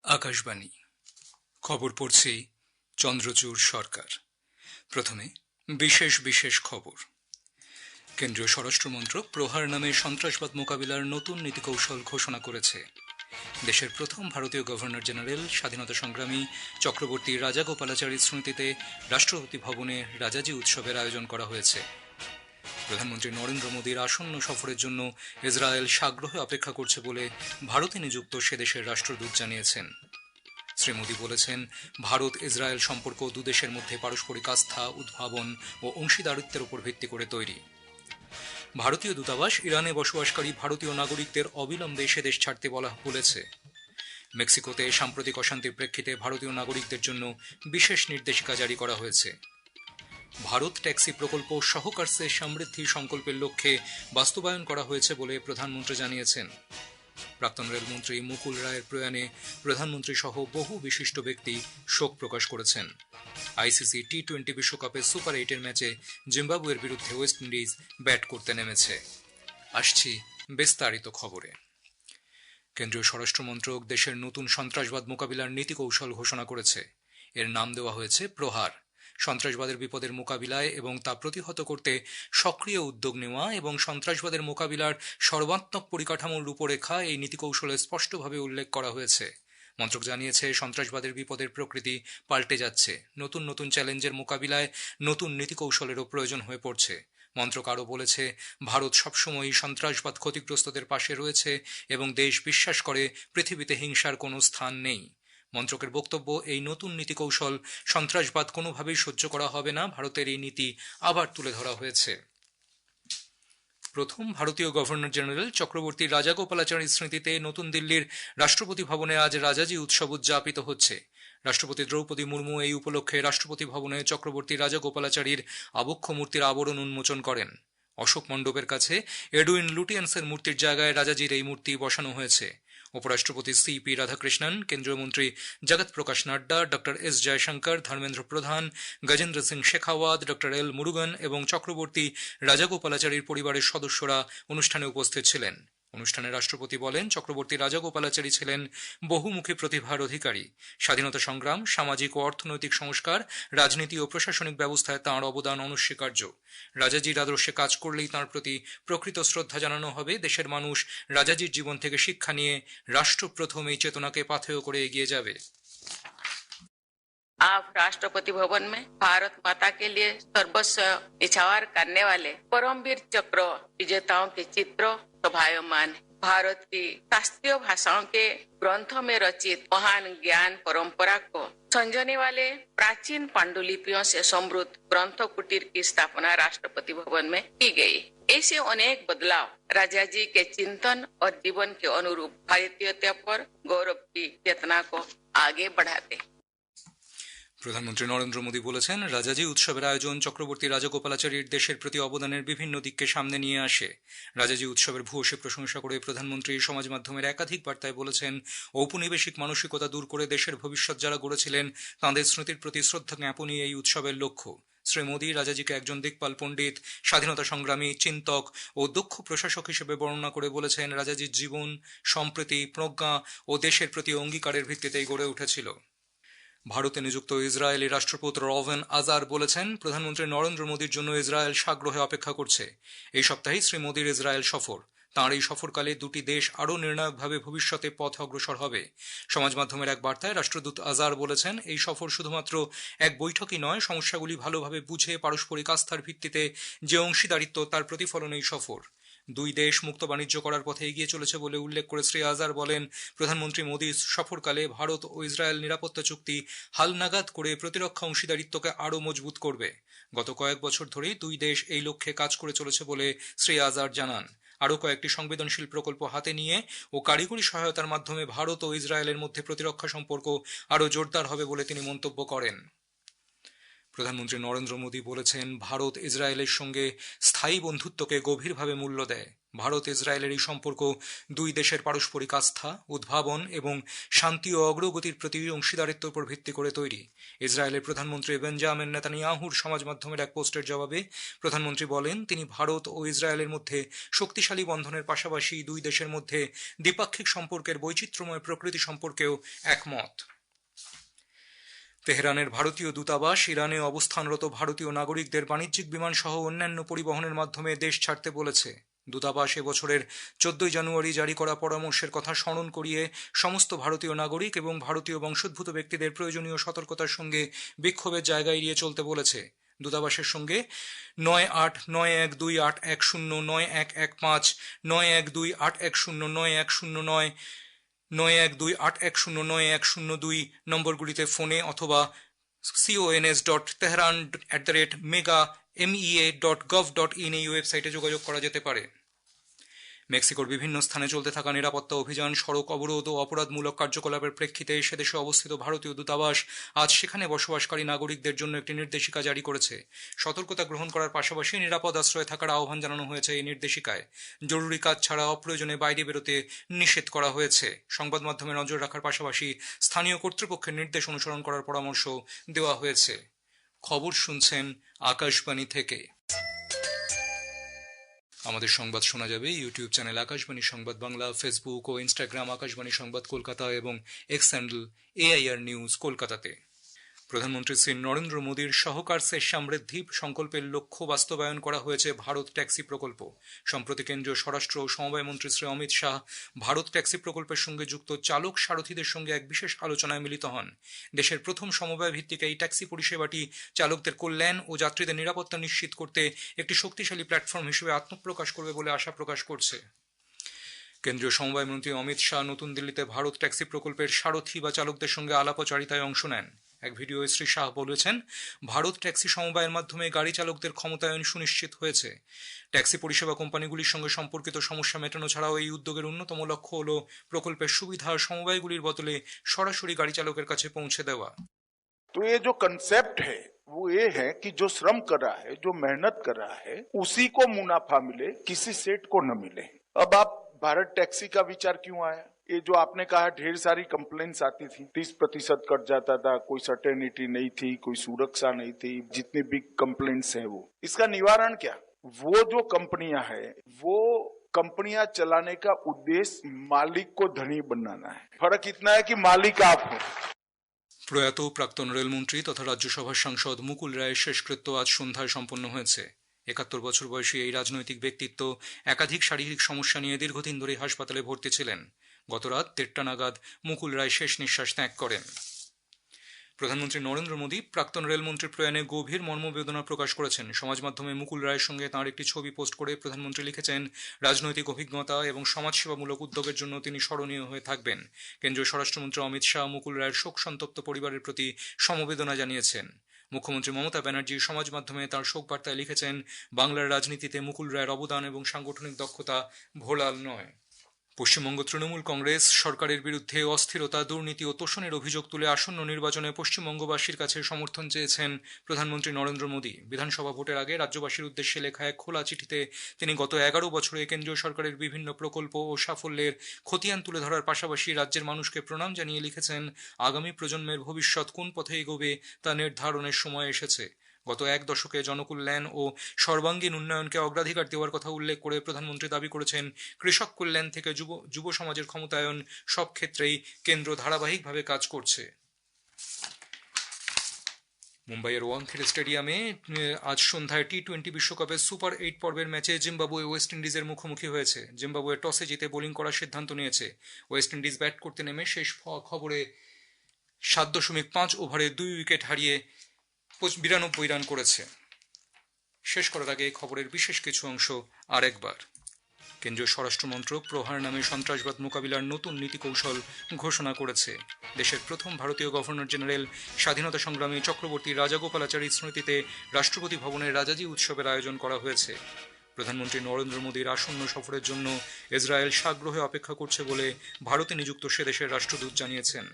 আকাশবাণী খবর পড়ছি চন্দ্রচূড় সরকার। প্রথমে বিশেষ বিশেষ খবর। কেন্দ্রীয় স্বরাষ্ট্রমন্ত্রক প্রহার নামে সন্ত্রাসবাদ মোকাবিলার নতুন নীতিকৌশল ঘোষণা করেছে। দেশের প্রথম ভারতীয় গভর্নর জেনারেল স্বাধীনতা সংগ্রামী চক্রবর্তী রাজাগোপালাচারীর স্মৃতিতে রাষ্ট্রপতি ভবনে রাজাজি উৎসবের আয়োজন করা হয়েছে। প্রধানমন্ত্রী নরেন্দ্র মোদীর আসন্ন সফরের জন্য ইসরায়েল সাগ্রহে অপেক্ষা করছে বলে ভারতে নিযুক্ত সে দেশের রাষ্ট্রদূত জানিয়েছেন। শ্রী মোদী বলেছেন, ভারত ইসরায়েল সম্পর্ক দুদেশের মধ্যে পারস্পরিক আস্থা, উদ্ভাবন ও অংশীদারিত্বের উপর ভিত্তি করে তৈরি। ভারতীয় দূতাবাস ইরানে বসবাসকারী ভারতীয় নাগরিকদের অবিলম্বে সে দেশ ছাড়তে বলেছে। মেক্সিকোতে সাম্প্রতিক অশান্তির প্রেক্ষিতে ভারতীয় নাগরিকদের জন্য বিশেষ নির্দেশিকা জারি করা হয়েছে। ভারত ট্যাক্সি প্রকল্প সহকার সে সমৃদ্ধি সংকল্পের লক্ষ্যে বাস্তবায়ন করা হয়েছে বলে প্রধানমন্ত্রী জানিয়েছেন। প্রাক্তন রেলমন্ত্রী মুকুল রায়ের প্রয়াণে প্রধানমন্ত্রী সহ বহু বিশিষ্ট ব্যক্তি শোক প্রকাশ করেছেন। আইসিসি টি-20 বিশ্বকাপের সুপার 8-এর ম্যাচে জিম্বাবুয়ের বিরুদ্ধে ওয়েস্ট ইন্ডিজ ব্যাট করতে নেমেছে। আসছি বিস্তারিত খবরে। কেন্দ্রীয় স্বরাষ্ট্রমন্ত্রক দেশের নতুন সন্ত্রাসবাদ মোকাবিলার নীতি কৌশল ঘোষণা করেছে। এর নাম দেওয়া হয়েছে প্রহার। সন্ত্রাসবাদের বিপদের মোকাবিলায় এবং তা প্রতিহত করতে সক্রিয় উদ্যোগ নেওয়া এবং সন্ত্রাসবাদের মোকাবিলার সর্বাত্মক পরিকাঠামোর রূপরেখা এই নীতিকৌশলে স্পষ্টভাবে উল্লেখ করা হয়েছে। মন্ত্রক জানিয়েছে, সন্ত্রাসবাদের বিপদের প্রকৃতি পাল্টে যাচ্ছে। নতুন নতুন চ্যালেঞ্জের মোকাবিলায় নতুন নীতিকৌশলেরও প্রয়োজন হয়ে পড়ছে। মন্ত্রক আরও বলেছে, ভারত সবসময়ই সন্ত্রাসবাদ ক্ষতিগ্রস্তদের পাশে রয়েছে এবং দেশ বিশ্বাস করে পৃথিবীতে হিংসার কোনো স্থান নেই। মন্ত্রকের বক্তব্য, এই নতুন নীতি কৌশল সন্ত্রাসবাদ কোনোভাবেই সহ্য করা হবে না। ভারতের এই নীতি আবার তুলে ধরা হয়েছে। প্রথম ভারতীয় গভর্নর জেনারেল চক্রবর্তী রাজাগোপালাচারীর স্মৃতিতে নতুন দিল্লির রাষ্ট্রপতি ভবনে আজ রাজাজি উৎসব উদযাপিত হচ্ছে। রাষ্ট্রপতি দ্রৌপদী মুর্মু এই উপলক্ষে রাষ্ট্রপতি ভবনে চক্রবর্তী রাজাগোপালাচারীর আবক্ষ মূর্তির আবরণ উন্মোচন করেন। অশোক মণ্ডপের কাছে এডুইন লুটিয়েন্সের মূর্তির জায়গায় রাজাজির এই মূর্তি বসানো হয়েছে। উপরাষ্ট্রপতি সি.পি. রাধাকৃষ্ণন, কেন্দ্রীয় মন্ত্রী জগৎ প্রকাশ নাড্ডা, ডক্টর এস জয়শঙ্কর, ধর্মেন্দ্র প্রধান, গজেন্দ্র সিং শেখাওয়াত, ডক্টর এল মুরুগন এবং চক্রবর্তী রাজাগোপালাচারীর পরিবারের সদস্যরা অনুষ্ঠানে উপস্থিত ছিলেন। অনুষ্ঠানে রাষ্ট্রপতি বলেন, চক্রবর্তী রাজাগোপালাচারী ছিলেন বহুমুখী প্রতিভার অধিকারী। স্বাধীনতা সংগ্রাম, সামাজিক ও অর্থনৈতিক সংস্কার, রাজনীতি ও প্রশাসনিক ব্যবস্থায় তাঁর অবদান অনস্বীকার্য। রাজাজির আদর্শে কাজ করলেই তাঁর প্রতি প্রকৃত শ্রদ্ধা জানানো হবে। দেশের মানুষ রাজাজির জীবন থেকে শিক্ষা নিয়ে রাষ্ট্র প্রথম এই চেতনাকে পাথেয় করে এগিয়ে যাবে। आप राष्ट्रपति भवन में भारत माता के लिए सर्वस्व निछावर करने वाले परमवीर चक्र विजेताओं के चित्र शोभायमान है। भारत की शास्त्रीय भाषाओं के ग्रंथों में रचित महान ज्ञान परंपरा को संजोने वाले प्राचीन पांडुलिपियों से समृद्ध ग्रंथ कुटीर की स्थापना राष्ट्रपति भवन में की गई। ऐसे अनेक बदलाव राजा जी के चिंतन और जीवन के अनुरूप भारतीयता पर गौरव की चेतना को आगे बढ़ाते। প্রধানমন্ত্রী নরেন্দ্র মোদী বলেছেন, রাজাজি উৎসবের আয়োজন চক্রবর্তী রাজাগোপালাচারীর দেশের প্রতি অবদানের বিভিন্ন দিককে সামনে নিয়ে আসে। রাজাজি উৎসবের ভূয়সী প্রশংসা করে প্রধানমন্ত্রী সমাজ মাধ্যমের একাধিক বার্তায় বলেছেন, ঔপনিবেশিক মানসিকতা দূর করে দেশের ভবিষ্যৎ যারা গড়েছিলেন তাঁদের স্মৃতির প্রতি শ্রদ্ধা জ্ঞাপনই এই উৎসবের লক্ষ্য। শ্রী মোদী রাজাজিকে একজন দিকপাল পণ্ডিত, স্বাধীনতা সংগ্রামী, চিন্তক ও দক্ষ প্রশাসক হিসেবে বর্ণনা করে বলেছেন, রাজাজির জীবন সম্প্রীতি, প্রজ্ঞা ও দেশের প্রতি অঙ্গীকারের ভিত্তিতেই গড়ে উঠেছিল। ভারতে নিযুক্ত ইসরায়েলি রাষ্ট্রদূত রভেন আজার বলেছেন, প্রধানমন্ত্রী নরেন্দ্র মোদীর জন্য ইসরায়েল সাগ্রহে অপেক্ষা করছে। এই সপ্তাহেই শ্রী মোদীর ইসরায়েল সফর। তাঁর এই সফরকালে দুটি দেশ আরও নির্ণায়কভাবে ভবিষ্যতে পথ অগ্রসর হবে। সমাজ মাধ্যমের এক বার্তায় রাষ্ট্রদূত আজার বলেছেন, এই সফর শুধুমাত্র এক বৈঠকই নয়, সমস্যাগুলি ভালোভাবে বুঝে পারস্পরিক আস্থার ভিত্তিতে যে অংশীদারিত্ব তার প্রতিফলন এই সফর। দুই দেশ মুক্ত বাণিজ্য করার পথে এগিয়ে চলেছে বলে উল্লেখ করে শ্রী আজার বলেন, প্রধানমন্ত্রী মোদীর সফরকালে ভারত ও ইসরায়েল নিরাপত্তা চুক্তি হালনাগাদ করে প্রতিরক্ষা অংশীদারিত্বকে আরও মজবুত করবে। গত কয়েক বছর ধরেই দুই দেশ এই লক্ষ্যে কাজ করে চলেছে বলে শ্রী আজার জানান। আরও কয়েকটি সংবেদনশীল প্রকল্প হাতে নিয়ে ও কারিগরি সহায়তার মাধ্যমে ভারত ও ইসরায়েলের মধ্যে প্রতিরক্ষা সম্পর্ক আরও জোরদার হবে বলে তিনি মন্তব্য করেন। প্রধানমন্ত্রী নরেন্দ্র মোদী বলেছেন, ভারত ইসরায়েলের সঙ্গে স্থায়ী বন্ধুত্বকে গভীরভাবে মূল্য দেয়। ভারত ইসরায়েলের এই সম্পর্ক দুই দেশের পারস্পরিক আস্থা, উদ্ভাবন এবং শান্তি ও অগ্রগতির প্রতি অংশীদারিত্বের উপর ভিত্তি করে তৈরি। ইসরায়েলের প্রধানমন্ত্রী বেঞ্জামিন নেতানিয়াহুর সমাজ মাধ্যমের এক পোস্টের জবাবে প্রধানমন্ত্রী বলেন, তিনি ভারত ও ইসরায়েলের মধ্যে শক্তিশালী বন্ধনের পাশাপাশি দুই দেশের মধ্যে দ্বিপাক্ষিক সম্পর্কের বৈচিত্র্যময় প্রকৃতি সম্পর্কেও একমত। তেহরানের ভারতীয় দূতাবাস ইরানে অবস্থানরত ভারতীয় নাগরিকদের বাণিজ্যিক বিমান সহ অন্যান্য পরিবহনের মাধ্যমে দেশ ছাড়তে বলেছে। দূতাবাস এবছরের 14 জানুয়ারি জারি করা পরামর্শের কথা স্মরণ করিয়ে সমস্ত ভারতীয় নাগরিক এবং ভারতীয় বংশোদ্ভূত ব্যক্তিদের প্রয়োজনীয় সতর্কতার সঙ্গে বিক্ষোভের জায়গা এড়িয়ে চলতে বলেছে। দূতাবাসের সঙ্গে 989281109115 9128109109 9128109102 নম্বরগুলিতে ফোনে অথবা cons.tehran@mega.gov.in এই ওয়েবসাইটে যোগাযোগ করা যেতে পারে। মেক্সিকোর বিভিন্ন স্থানে চলতে থাকা নিরাপত্তা অভিযান, সড়ক অবরোধ ও অপরাধমূলক কার্যকলাপের প্রেক্ষিতে সেদেশে অবস্থিত ভারতীয় দূতাবাস আজ সেখানে বসবাসকারী নাগরিকদের জন্য একটি নির্দেশিকা জারি করেছে। সতর্কতা গ্রহণ করার পাশাপাশি নিরাপদ আশ্রয়ে থাকার আহ্বান জানানো হয়েছে। এই নির্দেশিকায় জরুরি কাজ ছাড়া অপ্রয়োজনে বাইরে বেরোতে নিষেধ করা হয়েছে। সংবাদ মাধ্যমে নজর রাখার পাশাপাশি স্থানীয় কর্তৃপক্ষের নির্দেশ অনুসরণ করার পরামর্শ দেওয়া হয়েছে। খবর শুনছেন আকাশবাণী থেকে। আমাদের সংবাদ শোনা যাবে ইউটিউব চ্যানেল আকাশবাণী সংবাদ বাংলা, ফেসবুক ও ইনস্টাগ্রাম আকাশবাণী সংবাদ কলকাতা এবং এক্স হ্যান্ডেল AIR নিউজ কলকাতাতে। প্রধানমন্ত্রী শ্রী নরেন্দ্র মোদীর সহকার সে সমৃদ্ধি সংকল্পের লক্ষ্য বাস্তবায়ন করা হয়েছে ভারত ট্যাক্সি প্রকল্প। সম্প্রতি কেন্দ্রীয় স্বরাষ্ট্র ও সমবায় মন্ত্রী শ্রী অমিত শাহ ভারত ট্যাক্সি প্রকল্পের সঙ্গে যুক্ত চালক সারথীদের সঙ্গে এক বিশেষ আলোচনায় মিলিত হন। দেশের প্রথম সমবায় ভিত্তিক এই ট্যাক্সি পরিষেবাটি চালকদের কল্যাণ ও যাত্রীদের নিরাপত্তা নিশ্চিত করতে একটি শক্তিশালী প্ল্যাটফর্ম হিসেবে আত্মপ্রকাশ করবে বলে আশা প্রকাশ করছে। কেন্দ্রীয় সমবায় মন্ত্রী অমিত শাহ নতুন দিল্লিতে ভারত ট্যাক্সি প্রকল্পের সারথী বা চালকদের সঙ্গে আলাপচারিতায় অংশ নেন। এক ভিডিওয়ে শ্রী শাহ বলেছেন, ভারত ট্যাক্সি সমবায়ের মাধ্যমে গাড়ি চালকদের ক্ষমতায়ন সুনিশ্চিত হয়েছে। ট্যাক্সি পরিষেবা কোম্পানিগুলির সঙ্গে সম্পর্কিত সমস্যা মেটানো ছাড়াও এই উদ্যোগের অন্যতম লক্ষ্য হল প্রকল্পের সুবিধা সমবায়গুলির বদলে সরাসরি গাড়ি চালকের কাছে পৌঁছে দেওয়া। तो ये जो कंसेप्ट है वो ये है कि जो श्रम कर रहा है, जो मेहनत कर रहा है, उसी को मुनाफा मिले, किसी सेठ को न मिले। अब आप भारत टैक्सी का विचार क्यों आया? ये जो आपने कहा ढेर सारी कंप्लेंट्स आती थी, 30% कट जाता था, कोई सर्टेनिटी नहीं थी, कोई सुरक्षा नहीं थी, जितनी भी कंप्लेंट्स हैं वो, इसका निवारण क्या? वो जो कंपनियां हैं वो कंपनियां चलाने का उद्देश्य मालिक को धनी बनाना है। फर्क इतना है कि मालिक आप हो। প্রয়াত প্রাক্তন রেলমন্ত্রী তথা রাজ্যসভার সাংসদ মুকুল রায়ের শেষকৃত্য আজ সন্ধ্যায় সম্পন্ন হয়েছে। 71 বছর বয়সী এই রাজনৈতিক ব্যক্তিত্ব একাধিক শারীরিক সমস্যা নিয়ে দীর্ঘদিন ধরে হাসপাতালে ভর্তি ছিলেন। গতরাত 1:30 নাগাদ মুকুল রায় শেষ নিঃশ্বাস ত্যাগ করেন। প্রধানমন্ত্রী নরেন্দ্র মোদী প্রাক্তন রেলমন্ত্রীর প্রয়াণে গভীর মর্মবেদনা প্রকাশ করেছেন। সমাজ মাধ্যমে মুকুল রায়ের সঙ্গে তাঁর একটি ছবি পোস্ট করে প্রধানমন্ত্রী লিখেছেন, রাজনৈতিক অভিজ্ঞতা এবং সমাজসেবামূলক উদ্যোগের জন্য তিনি স্মরণীয় হয়ে থাকবেন। কেন্দ্রীয় স্বরাষ্ট্রমন্ত্রী অমিত শাহ মুকুল রায়ের শোক সন্তপ্ত পরিবারের প্রতি সমবেদনা জানিয়েছেন। মুখ্যমন্ত্রী মমতা ব্যানার্জি সমাজ মাধ্যমে তাঁর শোক বার্তায় লিখেছেন, বাংলার রাজনীতিতে মুকুল রায়ের অবদান এবং সাংগঠনিক দক্ষতা ভোলাল নয়। পশ্চিমবঙ্গ তৃণমূল কংগ্রেস সরকারের বিরুদ্ধে অস্থিরতা, দুর্নীতি ও তোষণের অভিযোগ তুলে আসন্ন নির্বাচনে পশ্চিমবঙ্গবাসীর কাছে সমর্থন চেয়েছেন প্রধানমন্ত্রী নরেন্দ্র মোদী। বিধানসভা ভোটের আগে রাজ্যবাসীর উদ্দেশ্যে লেখা এক খোলা চিঠিতে তিনি গত 11 বছরে কেন্দ্রীয় সরকারের বিভিন্ন প্রকল্প ও সাফল্যের খতিয়ান তুলে ধরার পাশাপাশি রাজ্যের মানুষকে প্রণাম জানিয়ে লিখেছেন, আগামী প্রজন্মের ভবিষ্যৎ কোন পথে এগোবে তা নির্ধারণের সময় এসেছে। গত এক দশকে জনকল্যাণ ও সর্বাঙ্গীন উন্নয়নকে অগ্রাধিকার দেওয়ার কথা উল্লেখ করে প্রধানমন্ত্রী দাবি করেছেন, কৃষক কল্যাণ থেকে যুব সমাজের ক্ষমতায়ন সব ক্ষেত্রেই কেন্দ্র ধারাবাহিকভাবে কাজ করছে। মুম্বাইয়ের ওয়াংখেড়ে স্টেডিয়ামে আজ সন্ধ্যায় টি-20 বিশ্বকাপের সুপার 8 পর্বের ম্যাচে জিম্বাবুয়ে ওয়েস্ট ইন্ডিজের মুখোমুখি হয়েছে। জিম্বাবুয়ে টসে জিতে বোলিং করার সিদ্ধান্ত নিয়েছে। ওয়েস্ট ইন্ডিজ ব্যাট করতে নেমে শেষ খবরে 7.5 ওভারে 2 উইকেট হারিয়ে 92 রান করেছে। শেষ করার আগে খবরের বিশেষ কিছু অংশ আরেকবার। কেন্দ্রীয় স্বরাষ্ট্র মন্ত্রক প্রহার নামে সন্ত্রাসবাদ মোকাবিলার নতুন নীতি কৌশল ঘোষণা করেছে। দেশের প্রথম ভারতীয় গভর্নর জেনারেল স্বাধীনতা সংগ্রামী চক্রবর্তী রাজাগোপালাচারীর স্মৃতিতে রাষ্ট্রপতি ভবনের রাজাজি উৎসবের আয়োজন করা হয়েছে। প্রধানমন্ত্রী নরেন্দ্র মোদীর আসন্ন সফরের জন্য ইসরায়েল সাগ্রহে অপেক্ষা করছে বলে ভারতে নিযুক্ত সে দেশের রাষ্ট্রদূত জানিয়েছেন।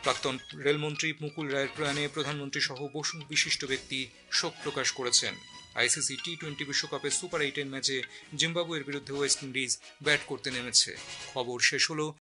প্রাক্তন রেলমন্ত্রী মুকুল রায়ের প্রয়াণে প্রধানমন্ত্রী সহ বহু বিশিষ্ট ব্যক্তি শোক প্রকাশ করেছেন। আইসিসি টি-20 বিশ্বকাপের সুপার 8 ম্যাচে জিম্বাবুয়ের বিরুদ্ধে ওয়েস্ট ইন্ডিজ ব্যাট করতে নেমেছে। খবর শেষ হলো